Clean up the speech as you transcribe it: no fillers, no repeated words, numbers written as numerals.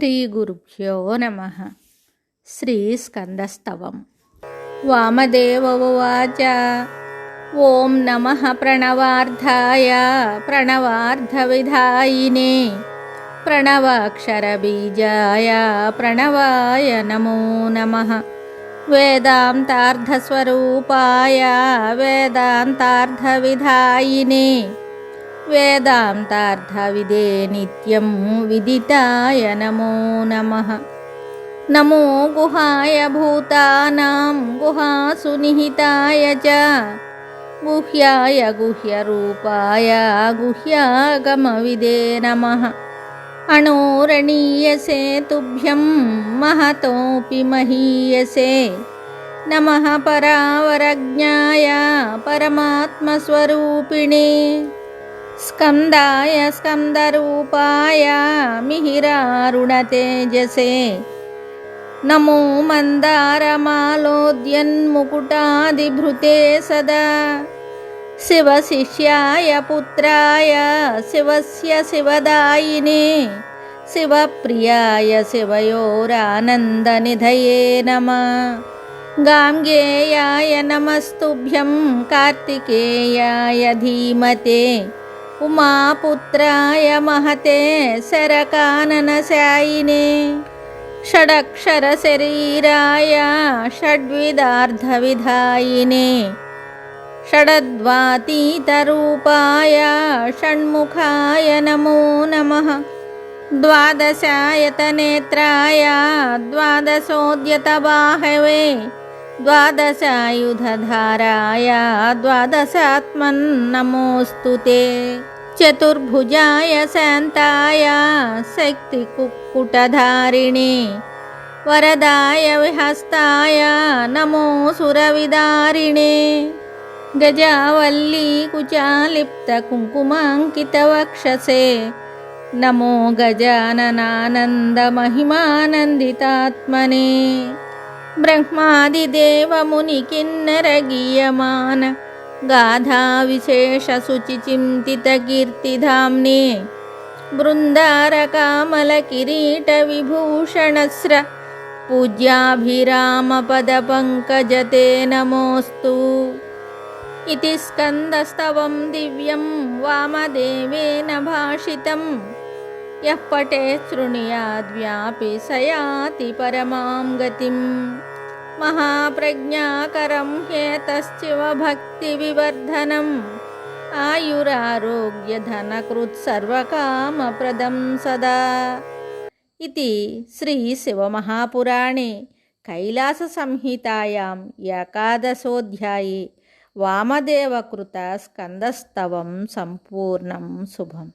श्रीगुरुभ्यो नमः। श्रीस्कन्दस्तवं वामदेव उवाच ॐ नमः प्रणवार्धाय प्रणवार्धविधायिने प्रणवाक्षरबीजाय प्रणवाय नमो नमः। वेदान्तार्धस्वरूपाय वेदान्तार्धविधायिने वेदान्तार्धविदे नित्यं विदिताय नमो नमः। नमो गुहाय भूतानां गुहासु निहिताय च गुह्याय गुह्यरूपाय गुह्यागमविदे नमः। अणोरणीयसे तुभ्यं महतोऽपि महीयसे नमः। परावरज्ञाय परमात्मस्वरूपिणे स्कन्दाय स्कन्दरूपाय मिहिरारुणतेजसे नमो। मन्दारमालोद्यन्मुकुटादिभृते सदा शिवशिष्याय पुत्राय शिवस्य शिवदायिने शिवप्रियाय शिवयोरानन्दनिधये नमः। गाङ्गेयाय नमस्तुभ्यं कार्तिकेयाय धीमते उमापुत्राय महते शरकाननशायिने षडक्षरशरीराय षड्विधार्धविधायिने षडद्वातीतरूपाय षण्मुखाय नमो नमः। द्वादशायतनेत्राय द्वादशोद्यतबाहवे द्वादशायुधधाराय द्वादशात्मन्नमोऽस्तु ते। चतुर्भुजाय शान्ताय शक्तिकुक्कुटधारिणे वरदाय विहस्ताय नमो सुरविदारिणे गजावल्ली कुचालिप्तकुङ्कुमाङ्कितवक्षसे नमो गजाननानन्दमहिमानन्दितात्मने। ब्रह्मादिदेवमुनिकिन्नरगीयमान गाधाविशेषशुचिचिन्तितकीर्तिधाम्ने बृन्दारकामलकिरीटविभूषणस्र पूज्याभिरामपदपङ्कजते नमोऽस्तु। इति स्कन्दस्तवं दिव्यं वामदेवेन भाषितं यः पठेत् शृणुयाद्व्यापि स याति परमां गतिम्। महाप्रज्ञाकरं ह्येतश्चिवभक्तिविवर्धनम् आयुरारोग्यधनकृत्सर्वकामप्रदं सदा। इति श्रीशिवमहापुराणे कैलाससंहितायाम् एकादशोऽध्याये वामदेवकृत स्कन्दस्तवं सम्पूर्णं शुभम्।